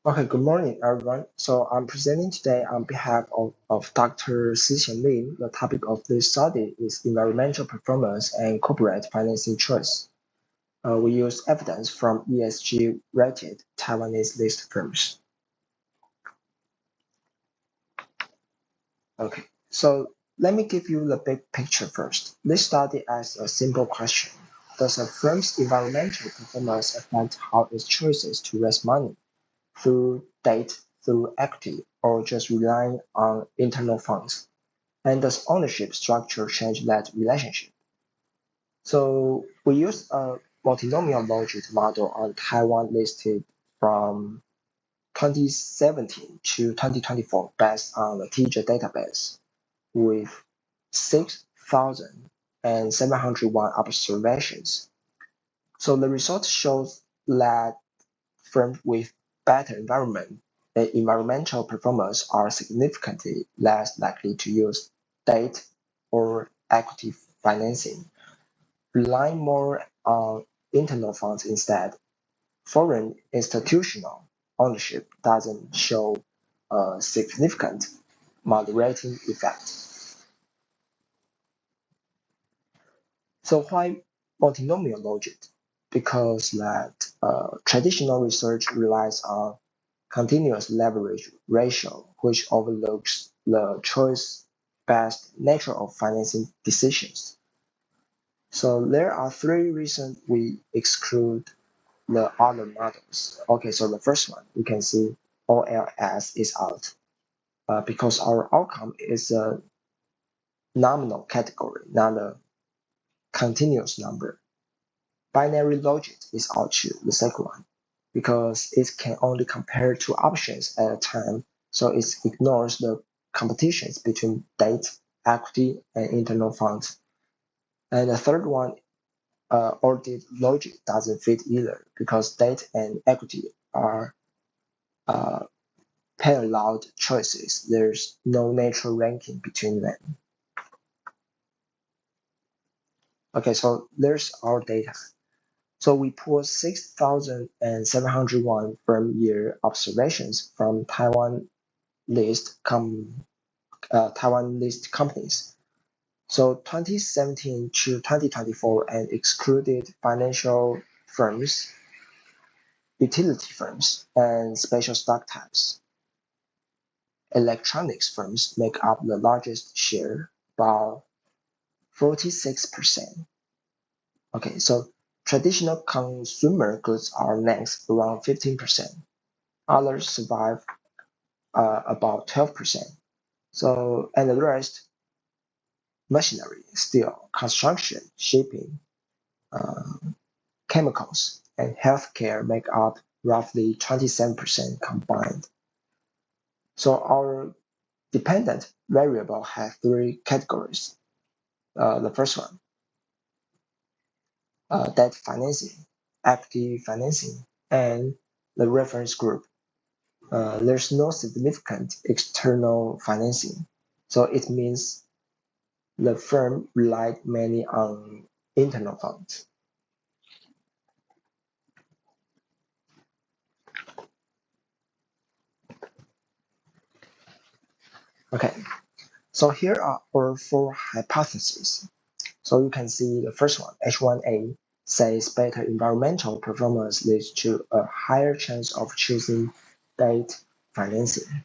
Okay, good morning, everyone. So I'm presenting today on behalf of Dr. Szu-Hsien. The topic of this study is environmental performance and corporate financing choice. We use evidence from ESG-rated Taiwanese list firms. Okay, so let me give you the big picture first. This study asks a simple question. Does a firm's environmental performance affect how its choices to raise money? Through debt, through equity, or just relying on internal funds? And does ownership structure change that relationship? So we use a multinomial logic model on Taiwan listed from 2017 to 2024 based on the TJ database with 6,701 observations. So the result shows that firms with better environmental performance are significantly less likely to use debt or equity financing, relying more on internal funds instead. Foreign institutional ownership doesn't show a significant moderating effect. So why multinomial logic? Because traditional research relies on continuous leverage ratio, which overlooks the choice-based nature of financing decisions. So there are three reasons we exclude the other models. Okay, so the first one, you can see OLS is out because our outcome is a nominal category, not a continuous number. Binary logic is out too, the second one, because it can only compare two options at a time, so it ignores the competitions between debt, equity, and internal funds. And the third one, ordered logic doesn't fit either, because debt and equity are parallel choices. There's no natural ranking between them. Okay, so there's our data. So we pulled 6,701 firm-year observations from Taiwan list companies. So 2017 to 2024 and excluded financial firms, utility firms, and special stock types. Electronics firms make up the largest share, about 46%. Okay, so traditional consumer goods are next, around 15%. Others survive about 12%. So, and the rest, machinery, steel, construction, shipping, chemicals, and healthcare make up roughly 27% combined. So our dependent variable has three categories. The first one, debt financing, equity financing, and the reference group. There's no significant external financing, so it means the firm relied mainly on internal funds. Okay, so here are our four hypotheses. So you can see the first one, H1A, says better environmental performance leads to a higher chance of choosing debt financing.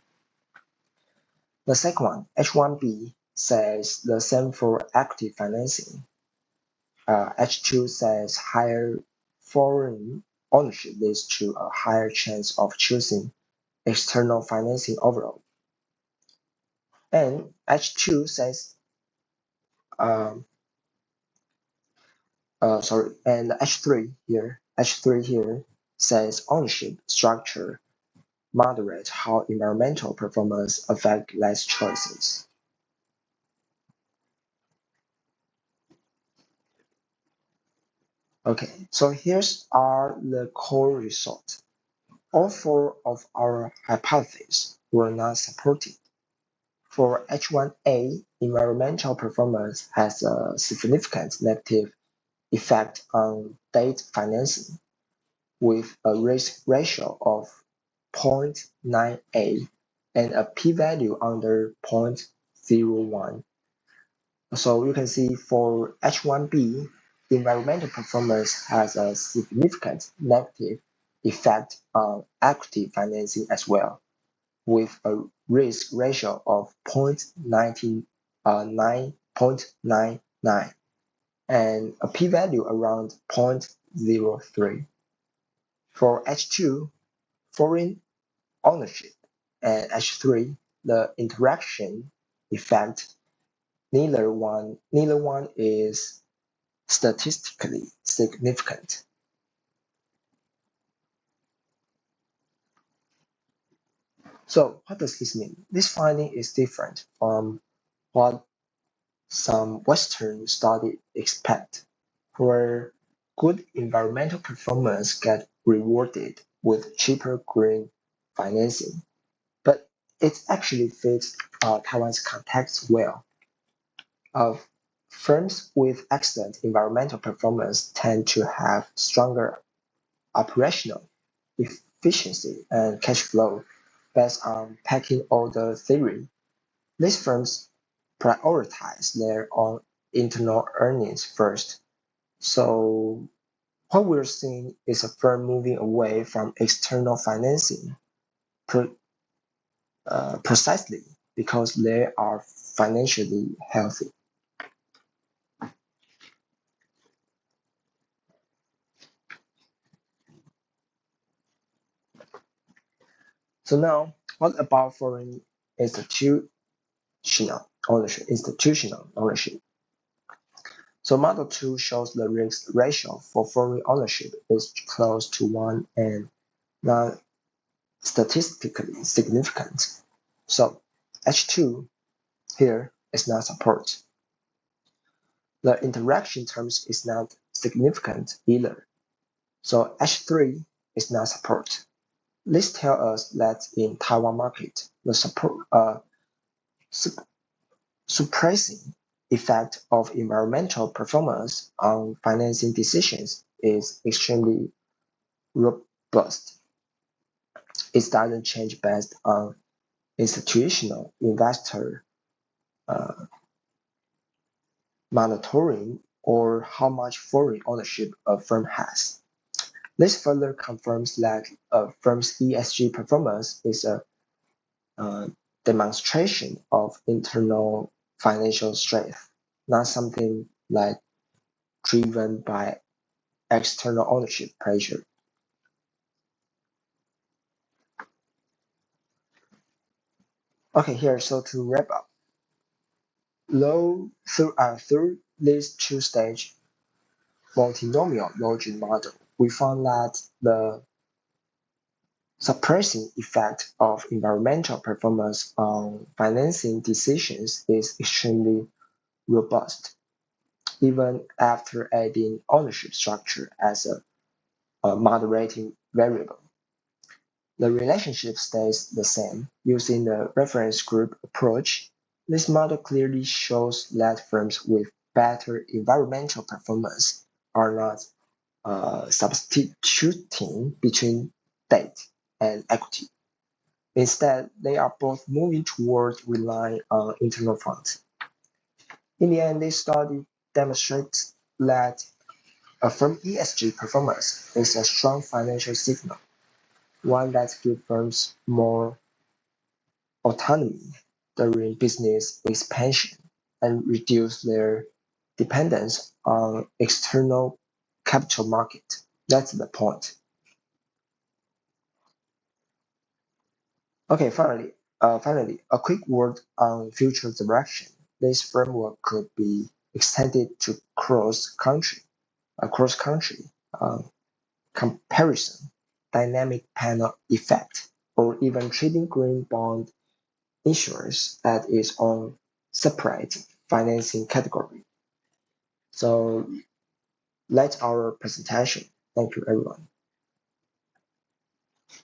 The second one, H1B, says the same for equity financing. H2 says higher foreign ownership leads to a higher chance of choosing external financing overall. And H2 says, and H3 here says ownership structure moderate how environmental performance affect less choices. Okay, so here's are the core results. All four of our hypotheses were not supported. For H1A, environmental performance has a significant negative effect on debt financing with a risk ratio of 0.98 and a p-value under 0.01. So you can see for H1B, environmental performance has a significant negative effect on equity financing as well, with a risk ratio of 0.99 and a p-value around 0.03. For H2, foreign ownership, and H3, the interaction effect, neither one is statistically significant. So what does this mean? This finding is different from what some Western studies expect, where good environmental performance get rewarded with cheaper green financing. But it actually fits Taiwan's context well. Firms with excellent environmental performance tend to have stronger operational efficiency and cash flow based on pecking order theory. These firms prioritize their own internal earnings first. So what we're seeing is a firm moving away from external financing precisely because they are financially healthy. So now, what about foreign institutional ownership? So model 2 shows the risk ratio for foreign ownership is close to 1 and not statistically significant. So H2 here is not support. The interaction terms is not significant either. So H3 is not support. This tells us that in Taiwan market, the suppressing effect of environmental performance on financing decisions is extremely robust. It doesn't change based on institutional investor monitoring or how much foreign ownership a firm has. This further confirms that a firm's ESG performance is a demonstration of internal financial strength, not something like driven by external ownership pressure. Okay, here, so to wrap up, through this two-stage multinomial logic model, we found that the suppressing effect of environmental performance on financing decisions is extremely robust, even after adding ownership structure as a moderating variable. The relationship stays the same. Using the reference group approach, this model clearly shows that firms with better environmental performance are not substituting between debt and equity. Instead, they are both moving towards relying on internal funds. In the end, this study demonstrates that a firm ESG performance is a strong financial signal, one that gives firms more autonomy during business expansion and reduce their dependence on external capital market. That's the point. Okay, finally, a quick word on future direction. This framework could be extended to cross-country comparison, dynamic panel effect, or even trading green bond issuers at its own separate financing category. So that's our presentation. Thank you, everyone.